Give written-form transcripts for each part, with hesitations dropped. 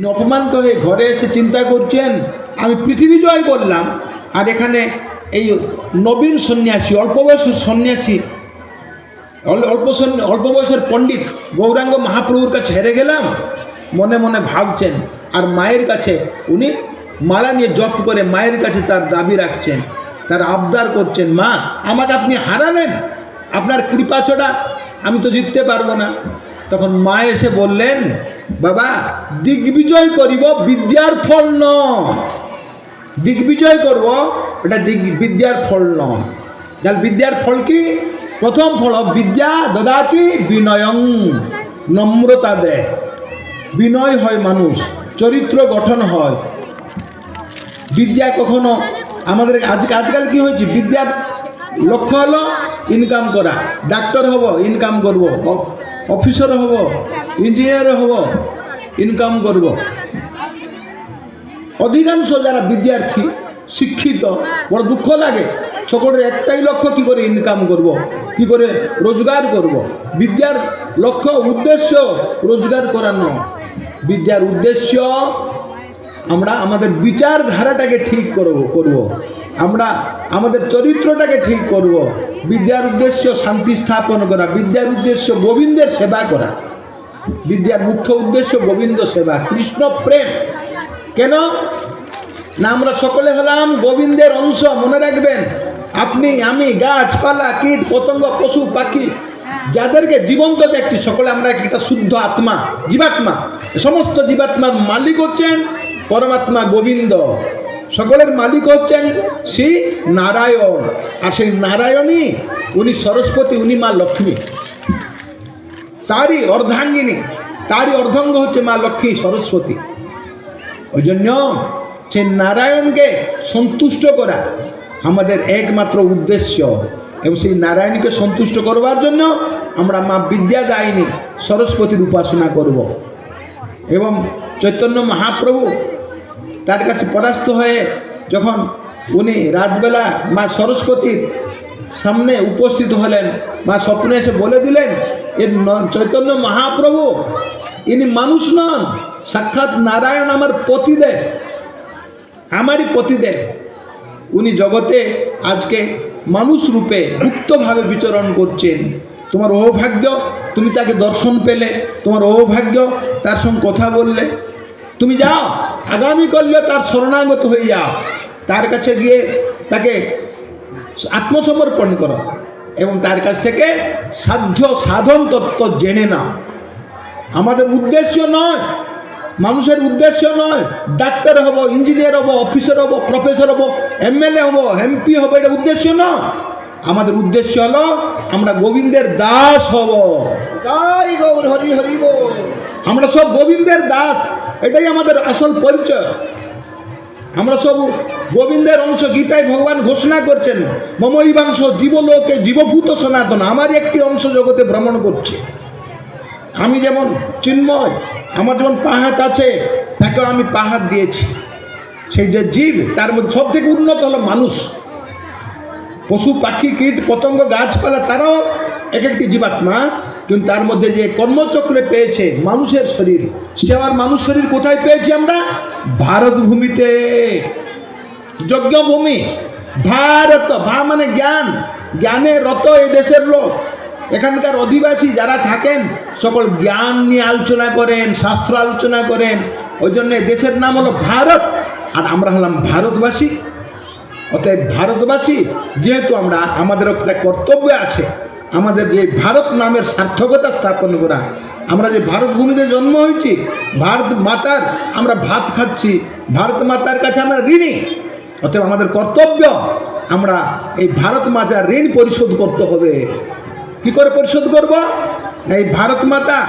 উনি অপমানিত হয়ে ঘরে এসে চিন্তা করছেন আমি পৃথিবী জয় করলাম, আর এখানে এই নবীন সন্ন্যাসী, অল্প বয়সের সন্ন্যাসী, অল্প বয়সের পণ্ডিত গৌরাঙ্গ মহাপ্রভুর কাছে হেরে গেলাম, মনে মনে ভাবছেন। আর মায়ের কাছে উনি মালা নিয়ে জপ করে মায়ের কাছে তার দাবি রাখছেন, তার আবদার করছেন, মা আমাকে আপনি হারালেন, আপনার কৃপা ছাড়া আমি তো জিততে পারবো না। তখন মা এসে বললেন, বাবা দিগ্বিজয় করিব বিদ্যার ফল নয়, দিগ্বিজয় করব এটা বিদ্যার ফল নয়। যার বিদ্যার ফল কি? প্রথম ফল বিদ্যা দদাতি বিনয়ং, নম্রতা দেয়, বিনয় হয় মানুষ, চরিত্র গঠন হয়। বিদ্যা কখনো আমাদের আজকাল কি হয়েছে, বিদ্যার লক্ষ্য হলো ইনকাম করা, ডাক্তার হব ইনকাম করব, অফিসার হব, ইঞ্জিনিয়ার হব, ইনকাম করব। অধিকাংশ যারা বিদ্যার্থী শিক্ষিত, বড় দুঃখ লাগে, সকলের একটাই লক্ষ্য কি করে ইনকাম করব, কি করে রোজগার করব। বিদ্যার লক্ষ্য উদ্দেশ্য রোজগার করানো। বিদ্যার উদ্দেশ্য আমরা আমাদের বিচারধারাটাকে ঠিক করব, আমরা আমাদের চরিত্রটাকে ঠিক করব। বিদ্যার উদ্দেশ্য শান্তি স্থাপন করা, বিদ্যার উদ্দেশ্য গোবিন্দের সেবা করা। বিদ্যার মুখ্য উদ্দেশ্য গোবিন্দ সেবা, কৃষ্ণ প্রেম। কেন না, আমরা সকলে হলাম গোবিন্দের অংশ। মনে রাখবেন, আপনি আমি গাছপালা কীট পতঙ্গ পশু পাখি যাদেরকে জীবন্ত দেখছি, সকলে আমরা একটা শুদ্ধ আত্মা, জীবাত্মা। সমস্ত জীবাত্মার মালিক হচ্ছেন পরমাত্মা গোবিন্দ, সকলের মালিক হচ্ছেন শ্রী নারায়ণ। আর সেই নারায়ণই উনি সরস্বতী, উনি মা লক্ষ্মী, তারই অর্ধাঙ্গিনী, তারই অর্ধাঙ্গ হচ্ছে মা লক্ষ্মী সরস্বতী। ওই জন্য সেই নারায়ণকে সন্তুষ্ট করা আমাদের একমাত্র উদ্দেশ্য, এবং সেই নারায়ণকে সন্তুষ্ট করবার জন্য আমরা মা বিদ্যাদায়িনী সরস্বতীর উপাসনা করব। এবং চৈতন্য মহাপ্রভু তার কাছে পরাস্ত হয়ে যখন উনি রাতবেলা মা সরস্বতীর সামনে উপস্থিত হলেন, মা স্বপ্নে এসে বলে দিলেন, এ চৈতন্য মহাপ্রভু ইনি মানুষ নন, সাক্ষাৎ নারায়ণ আমার পতিদেব, আমারই পতিদেব। উনি জগতে আজকে মানুষ রূপে গুপ্তভাবে বিচরণ করছেন। তোমার অভাগ্য, তুমি তাকে দর্শন পেলে, তোমার অভাগ্য তার সঙ্গে কথা বললে। তুমি যাও আগামীকালে তার শরণাগত হয়ে যাও, তার কাছে গিয়ে তাকে আত্মসমর্পণ করো এবং তার কাছ থেকে সাধন তত্ত্ব জেনে নাও। আমাদের উদ্দেশ্য নয়, মানুষের উদ্দেশ্য নয় ডাক্তার হব, ইঞ্জিনিয়ার হব, অফিসার হব, প্রফেসর হব, এমএলএ হব, এমপি হব, এটা উদ্দেশ্য নয়। আমাদের উদ্দেশ্য হলো আমরা গোবিন্দের দাস হব। আমরা সব গোবিন্দের দাস, এটাই আমাদের আসল পরিচয়। আমরা সব গোবিন্দের অংশ। গীতায় ভগবান ঘোষণা করছেন, মমৈবাংশ জীবলোকে জীবভূত সনাতন, আমারই একটি অংশ জগতে ভ্রমণ করছে। আমি যেমন চিন্ময়, আমার যেমন পাহাড় আছে, তাকেও আমি পাহাড় দিয়েছি। সেই যে জীব, তার মধ্যে সব থেকে উন্নত হলো মানুষ। পশু পাখি কীট পতঙ্গ গাছপালা তারাও এক একটি জীবাত্মা, কিন্তু তার মধ্যে যে কর্মচক্রে পেয়েছে মানুষের শরীর, সে আবার মানুষ শরীর কোথায় পেয়েছি আমরা? ভারত ভূমিতে, যজ্ঞভূমি। ভারত, ভা মানে জ্ঞান, জ্ঞানে রত এই দেশের লোক। এখানকার অধিবাসী যারা থাকেন সকল জ্ঞান নিয়ে আলোচনা করেন, শাস্ত্র আলোচনা করেন। ওই জন্য দেশের নাম হলো ভারত, আর আমরা হলাম ভারতবাসী। অতএব ভারতবাসী যেহেতু আমরা, আমাদের একটা কর্তব্য আছে, আমাদের যে ভারত নামের সার্থকতা স্থাপন করা। আমরা যে ভারত ভূমিতে জন্ম হয়েছি, ভারত মাতার আমরা ভাত খাচ্ছি, ভারত মাতার কাছে আমরা ঋণী। অতএব আমাদের কর্তব্য, আমরা এই ভারত মাতার ঋণ পরিশোধ করতে হবে। কি করে পরিশোধ করব? এই ভারত মাতা,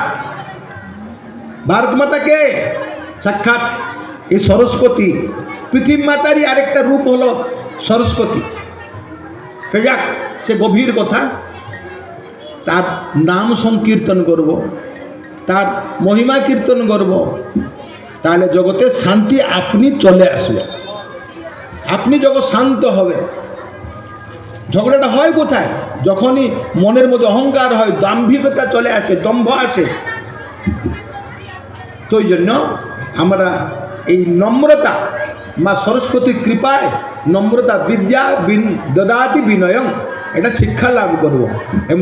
ভারত মাতাকে সাক্ষাৎ এই সরস্বতী, পৃথিবী মাতারই আরেকটা রূপ হলো সরস্বতী। যাক, সে গভীর কথা। তার নাম সংকীর্তন করব, তার মহিমা কীর্তন করব, তাহলে জগতে শান্তি আপনি চলে আসবে, আপনি জগৎ শান্ত হবে। ঝগড়াটা হয় কোথায়? যখনই মনের মধ্যে অহংকার হয়, দাম্ভিকতা চলে আসে, দম্ভ আসে। তো ওই জন্য আমরা এই নম্রতা মা সরস্বতীর কৃপায় নম্রতা বিদ্যা দদাতি বিনয়ং এটা শিক্ষা লাভ করব এবং